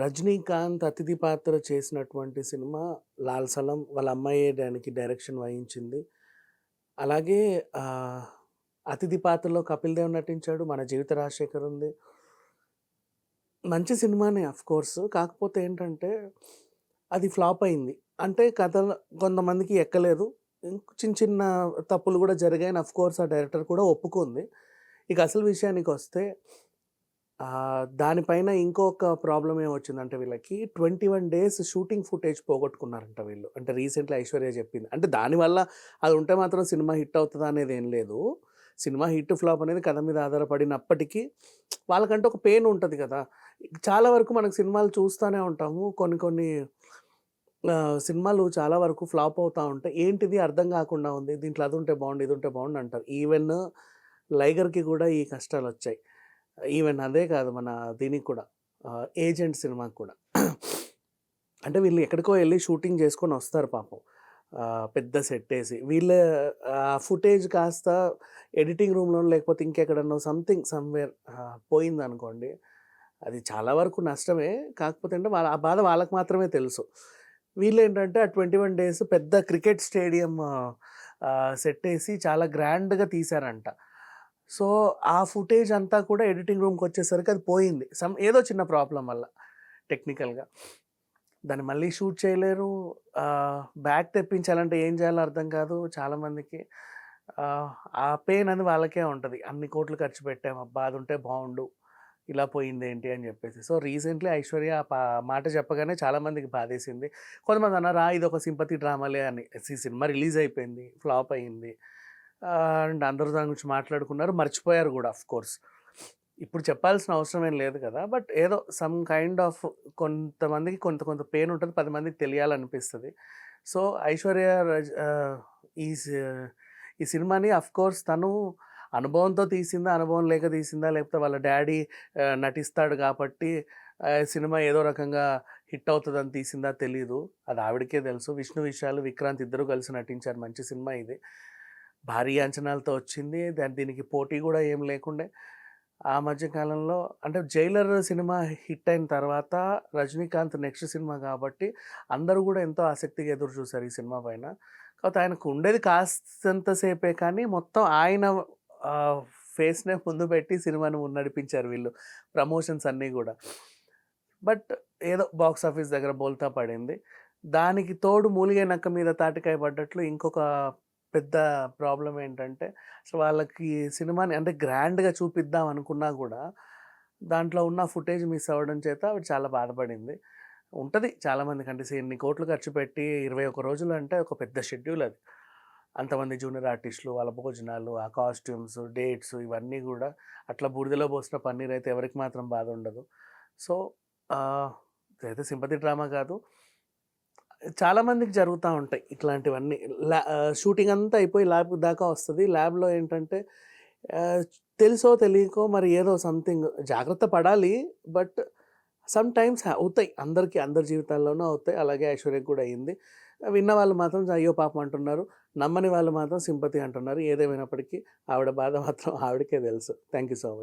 రజనీకాంత్ అతిథి పాత్ర చేసినటువంటి సినిమా 'లాల్ సలం'. వాళ్ళ అమ్మాయే దానికి డైరెక్షన్ వహించింది. అలాగే అతిథి పాత్రలో 'కపిల్ దేవ్' నటించాడు. 'మన జీవిత రాజశేఖర్' ఉంది. మంచి సినిమానే ఆఫ్‌కోర్స్. కాకపోతే ఏంటంటే అది ఫ్లాప్ అయింది. అంటే కథలో కొంతమందికి ఎక్కలేదు. చిన్న చిన్న తప్పులు కూడా జరిగాయని ఆఫ్‌కోర్స్ ఆ డైరెక్టర్ కూడా ఒప్పుకుంది. ఇక అసలు విషయానికొస్తే దానిపైన ఇంకొక ప్రాబ్లమ్ ఏమొచ్చిందంటే వీళ్ళకి 21 డేస్ షూటింగ్ ఫుటేజ్ పోగొట్టుకున్నారంట వీళ్ళు. అంటే రీసెంట్‌లీ ఐశ్వర్య చెప్పింది. అంటే దానివల్ల అది ఉంటే మాత్రం సినిమా హిట్ అవుతదా అనేదేం లేదు. సినిమా హిట్, ఫ్లాప్ అనేది కథ మీద ఆధారపడినప్పటికీ వాళ్ళకంటే ఒక పెయిన్ ఉంటది కదా! చాలా వరకు మనకు సినిమాలు చూస్తానే ఉంటాము. కొన్ని కొన్ని సినిమాలు చాలా వరకు ఫ్లాప్ అవుతా ఉంటాయి. ఏంటిది అర్థం కాకుండా ఉంది. దీంట్లో అదుంటే బావుండు, ఇదుంటే బావుండు అంటారు. ఈవెన్ 'లైగర్‌కి' కూడా ఈ కష్టాలొచ్చాయి. ఈవెన్ అదే కాదు మన దీనికి కూడా 'ఏజెంట్' సినిమాకి కూడా. అంటే వీళ్ళు ఎక్కడికో ఎళ్లి షూటింగ్ చేసుకొని వస్తారు పాపం. పెద్ద సెట్టేసి. వీళ్ళ ఫుటేజ్ కాస్త ఎడిటింగ్ రూమ్‌లోనో లేకపోతే ఇంకెక్కడనో సంథింగ్ సమ్‌వేర్ పోయిందనుకోండి. అది చాలా వరకు నష్టమే. కాకపోతే అంటే ఆ బాధ వాళ్ళకి మాత్రమే తెలుసు. వీళ్ళేంటంటే ఆ 21 డేస్ పెద్ద క్రికెట్ స్టేడియం సెట్టేసి చాలా గ్రాండ్‌గా తీశారంట. సో, ఆ ఫుటేజ్ అంతా కూడా ఎడిటింగ్ రూమ్‌కొచ్చేసరికి అది పోయింది. ఏదో చిన్న ప్రాబ్లమ్ వల్ల టెక్నికల్‌గా. దాన్ని మళ్ళీ షూట్ చేయలేరు. బ్యాక్ తెప్పించాలంటే ఏం చేయాలో అర్థం కాదు చాలామందికి. ఆ పెయిన్ అనేది వాళ్ళకే ఉంటది. అన్ని కోట్లు ఖర్చు పెట్టాం. అబ్బా! అదుంటే బావుండు. ఇలా పోయిందేంటి అని చెప్పేసి. సో, రీసెంట్‌లీ ఐశ్వర్య మాట చెప్పగానే చాలామందికి బాధేసింది. కొంతమంది అన్నారు, ఇదొక సింపతి డ్రామాలే అని. సినిమా రిలీజ్ అయిపోయింది. ఫ్లాప్ అయింది. అండ్ అందరూ దాని గురించి మాట్లాడుకున్నారు. మర్చిపోయారు గూడా ఆఫ్‌కోర్స్. ఇప్పుడు చెప్పాల్సిన అవసరం ఏం లేదు కదా! బట్ ఏదో సమ్ కైండ్ ఆఫ్ కొంతమందికి కొంత కొంత పెయిన్ ఉంటది. 10 మందికి తెలియాలనిపిస్తది. సో, ఐశ్వర్య ఈ సి ఈ సినిమాని ఆఫ్‌కోర్స్ తను అనుభవంతో తీసిందా? అనుభవం లేక తీసిందా? లేకపోతే వాళ్ళ డ్యాడీ నటిస్తాడు కాబట్టి సినిమా ఏదో రకంగా హిట్ అవుతదని తీసిందా తెలీదు. అది ఆవిడకే తెలుసు. విష్ణు విశాల్, విక్రాంత్ ఇద్దరు కలిసి నటించారు. మంచి సినిమా ఇది. భారీ అంచనాలతో వచ్చింది. దీనికి పోటీ గూడా ఏం లేకుండే. ఆ మధ్య కాలంలో అంటే 'జైలర్' సినిమా హిట్ అయిన తర్వాత రజనీకాంత్ నెక్స్ట్ సినిమా కాబట్టి అందరూ గూడా ఎంతో ఆసక్తిగా ఎదురు చూసారు ఈ సినిమా పైన. కాపోతే ఆయనకు ఉండేది కాస్తంత సేపే కానీ మొత్తం ఆయన ఫేస్‌నే ముందు పెట్టి సినిమాని నడిపించారు వీళ్ళు. ప్రమోషన్స్ అన్నీ గూడా. బట్ ఏదో బాక్స్ ఆఫీస్ దగ్గర బోల్తా పడింది. దానికి తోడు మూలిగే నక్క మీద తాటికాయ పడ్డట్లు ఇంకొక పెద్ద ప్రాబ్లమ్ ఏంటంటే, అసలు వాళ్ళకి సినిమాని అంటే గ్రాండ్‌గా చూపిద్దాం అనుకున్నా గూడా, దాంట్లో ఉన్న ఫుటేజ్ మిస్ అవ్వడం చేత ఆవిడ చాలా బాధపడింది. ఉంటది చాలామందికి అంటే ఇన్ని కోట్లు ఖర్చు పెట్టి 21 రోజులు అంటే ఒక పెద్ద షెడ్యూల్ అది. అంతమంది జూనియర్ ఆర్టిస్టులు, వాళ్ళ భోజనాలు, ఆ కాస్ట్యూమ్స్, డేట్స్ ఇవన్నీ గూడా అట్లా బూడిదలో పోసిన పన్నీర్ అయితే ఎవరికి మాత్రం బాధ ఉండదు. సో, ఇదైతే సింపతి డ్రామా కాదు. చాలా మందికి జరుగుతా ఉంటాయి ఇట్లాంటివన్నీ. షూటింగ్ అంతా అయిపోయి ల్యాబ్ దాకా వస్తది. ల్యాబ్‌లో ఏంటంటే ఆహ్, తెలుసో తెలియకో మరి ఏదో సంథింగ్ జాగ్రత్త పడాలి. బట్ సమ్ టైమ్స్ అవుతాయి. అందరికి అందరి జీవితాల్లోనూ అవుతాయి. అలాగే ఐశ్వర్యకి కూడా అయింది. విన్న వాళ్ళు మాత్రం అయ్యో పాపం అంటున్నారు. నమ్మని వాళ్ళు మాత్రం సింపతి అంటున్నారు. ఏదేమైనప్పటికీ ఆవిడ బాధ మాత్రం ఆవిడకే తెలుసు. Thank you so much.